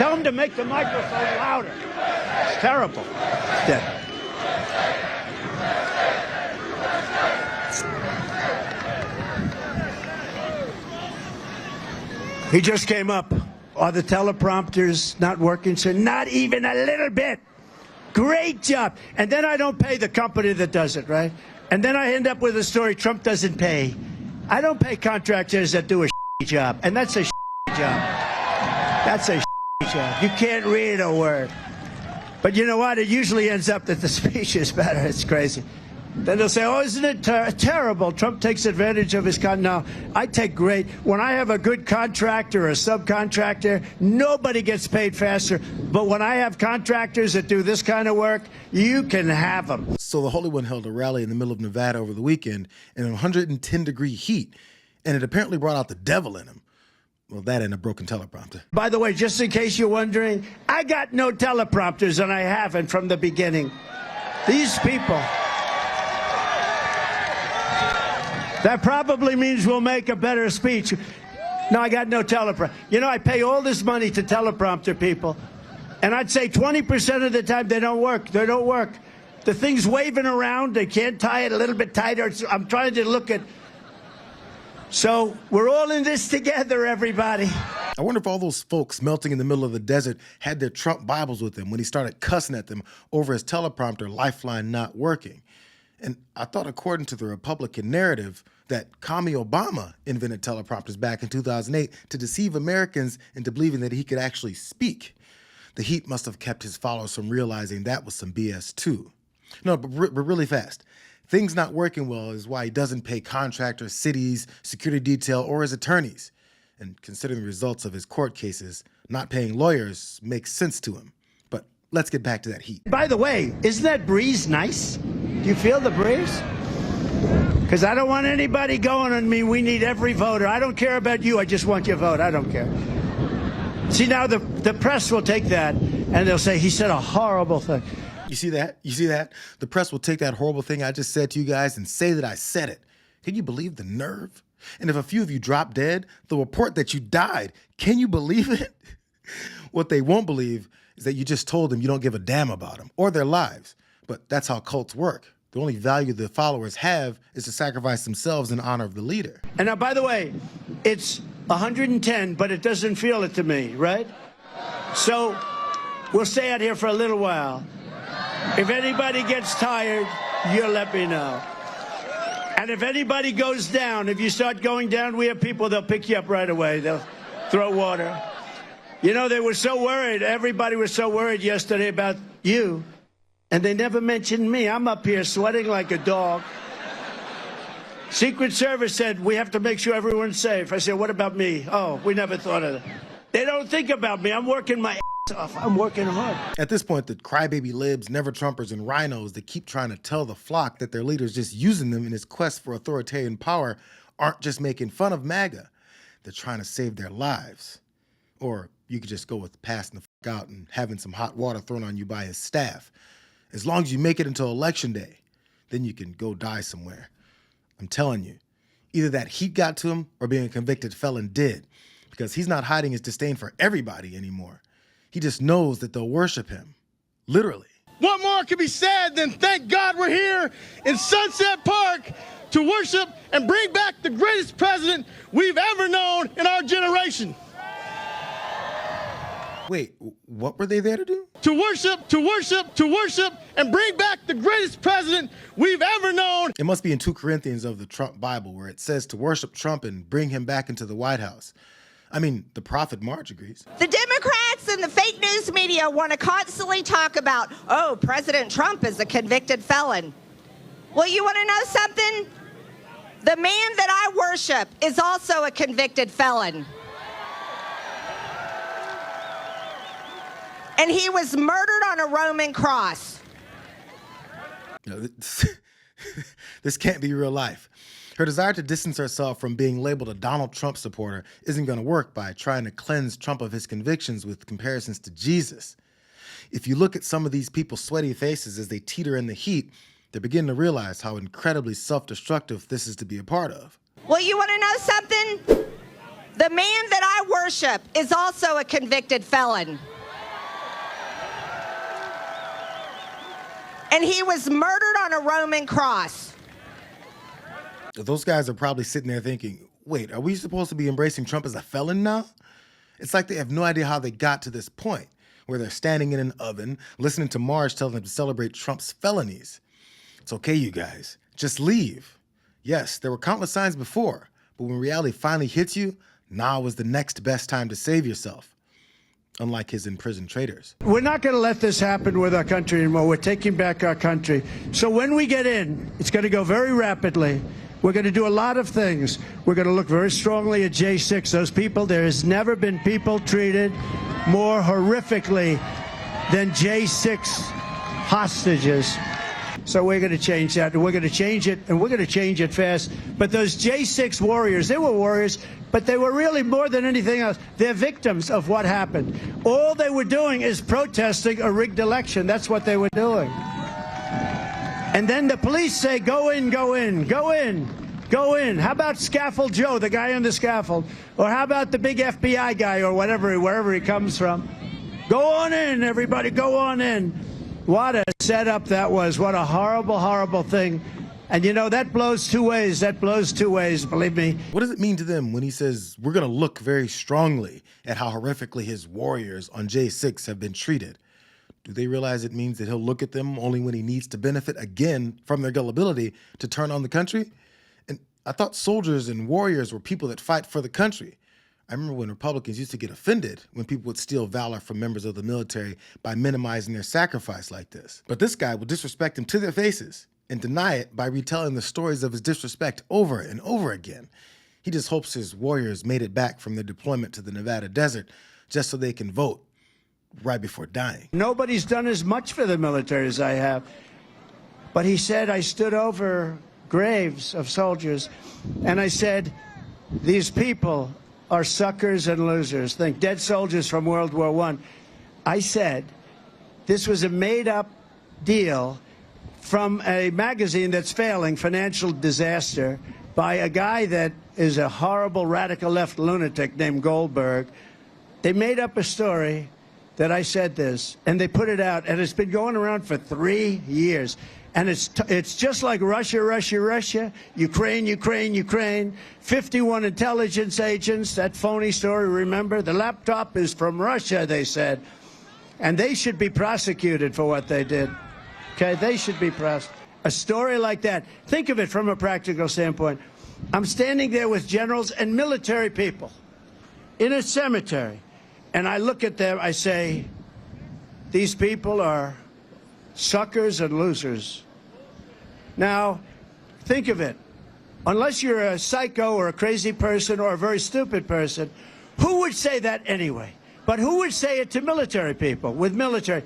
Tell him to make the microphone louder. It's terrible. Yeah. He just came up. Are the teleprompters not working, sir? Not even a little bit. Great job. And then I don't pay the company that does it, right? And then I end up with a story Trump doesn't pay. I don't pay contractors that do a job. And that's a job. That's a job. You can't read a word. But you know what? It usually ends up that the speech is better. It's crazy. Then they'll say, oh, isn't it terrible? Trump takes advantage of his No, I take great. When I have a good contractor or a subcontractor, nobody gets paid faster. But when I have contractors that do this kind of work, you can have them. So the Holy One held a rally in the middle of Nevada over the weekend in 110-degree heat, and it apparently brought out the devil in him. Well, that and a broken teleprompter. By the way, just in case you're wondering, I got no teleprompters, and I haven't from the beginning. These people... That probably means we'll make a better speech. No, I got no teleprompter. You know, I pay all this money to teleprompter people, and I'd say 20% of the time they don't work. They don't work. The thing's waving around. They can't tie it a little bit tighter. I'm trying to look at... So we're all in this together, everybody. I wonder if all those folks melting in the middle of the desert had their Trump Bibles with them when he started cussing at them over his teleprompter lifeline not working. And I thought, according to the Republican narrative, that Commie Obama invented teleprompters back in 2008 to deceive Americans into believing that he could actually speak. The heat must have kept his followers from realizing that was some BS too. No, but really fast. Things not working well is why he doesn't pay contractors, cities, security detail, or his attorneys. And considering the results of his court cases, not paying lawyers makes sense to him. But let's get back to that heat. By the way, isn't that breeze nice? Do you feel the breeze? Because I don't want anybody going on me. We need every voter. I don't care about you. I just want your vote. I don't care. See, now the press will take that and they'll say, he said a horrible thing. You see that? You see that? The press will take that horrible thing I just said to you guys and say that I said it. Can you believe the nerve? And if a few of you drop dead, they'll report that you died. Can you believe it? What they won't believe is that you just told them you don't give a damn about them or their lives. But that's how cults work. The only value the followers have is to sacrifice themselves in honor of the leader. And now, by the way, it's 110, but it doesn't feel it to me, right? So we'll stay out here for a little while. If anybody gets tired, you'll let me know. And if anybody goes down, if you start going down, we have people, they'll pick you up right away. They'll throw water. You know, they were so worried. Everybody was so worried yesterday about you. And they never mentioned me. I'm up here sweating like a dog. Secret Service said, we have to make sure everyone's safe. I said, what about me? Oh, we never thought of that. They don't think about me. I'm working my ass off. I'm working hard. At this point, the crybaby libs, never-Trumpers, and rhinos that keep trying to tell the flock that their leader's just using them in his quest for authoritarian power aren't just making fun of MAGA. They're trying to save their lives. Or you could just go with passing the fuck out and having some hot water thrown on you by his staff. As long as you make it until Election Day, then you can go die somewhere. I'm telling you, either that heat got to him or being a convicted felon did, because he's not hiding his disdain for everybody anymore. He just knows that they'll worship him, literally. What more can be said than thank God we're here in Sunset Park to worship and bring back the greatest president we've ever known in our generation. Wait, what were they there to do? To worship, and bring back the greatest president we've ever known. It must be in 2 Corinthians of the Trump Bible where it says to worship Trump and bring him back into the White House. I mean, the prophet March agrees. The Democrats and the fake news media want to constantly talk about, oh, President Trump is a convicted felon. Well, you want to know something? The man that I worship is also a convicted felon. And he was murdered on a Roman cross. No, this can't be real life. Her desire to distance herself from being labeled a Donald Trump supporter isn't going to work by trying to cleanse Trump of his convictions with comparisons to Jesus. If you look at some of these people's sweaty faces as they teeter in the heat, they're beginning to realize how incredibly self-destructive this is to be a part of. Well, you want to know something? The man that I worship is also a convicted felon. And he was murdered on a Roman cross. Those guys are probably sitting there thinking, wait, are we supposed to be embracing Trump as a felon now? It's like they have no idea how they got to this point, where they're standing in an oven, listening to Marge tell them to celebrate Trump's felonies. It's okay, you guys. Just leave. Yes, there were countless signs before, but when reality finally hits you, now is the next best time to save yourself. Unlike his imprisoned traitors. We're not going to let this happen with our country anymore. We're taking back our country. So when we get in, it's going to go very rapidly. We're going to do a lot of things. We're going to look very strongly at J6. Those people, there has never been people treated more horrifically than J6 hostages. So we're going to change that, and we're going to change it, and we're going to change it fast. But those J6 warriors, they were warriors, but they were really more than anything else. They're victims of what happened. All they were doing is protesting a rigged election. That's what they were doing. And then the police say, go in, go in, go in, go in. How about Scaffold Joe, the guy on the scaffold? Or how about the big FBI guy or whatever, wherever he comes from? Go on in, everybody, go on in. What a setup that was. What a horrible, horrible thing. And, you know, that blows two ways. That blows two ways, believe me. What does it mean to them when he says, we're going to look very strongly at how horrifically his warriors on J6 have been treated? Do they realize it means that he'll look at them only when he needs to benefit again from their gullibility to turn on the country? And I thought soldiers and warriors were people that fight for the country. I remember when Republicans used to get offended when people would steal valor from members of the military by minimizing their sacrifice like this. But this guy would disrespect them to their faces and deny it by retelling the stories of his disrespect over and over again. He just hopes his warriors made it back from their deployment to the Nevada desert just so they can vote right before dying. Nobody's done as much for the military as I have. But he said, I stood over graves of soldiers, and I said, these people are suckers and losers. Think dead soldiers from World War I. I said, this was a made-up deal from a magazine that's failing, Financial Disaster, by a guy that is a horrible radical left lunatic named Goldberg. They made up a story that I said this, and they put it out, and it's been going around for 3 years. And it's just like Russia, Russia, Russia, Ukraine, Ukraine, Ukraine, 51 intelligence agents, that phony story, remember? The laptop is from Russia, they said. And they should be prosecuted for what they did. Okay, they should be prosecuted. A story like that, think of it from a practical standpoint. I'm standing there with generals and military people in a cemetery, and I look at them, I say, these people are suckers and losers. Now, think of it. Unless you're a psycho or a crazy person or a very stupid person, who would say that anyway? But who would say it to military people with military?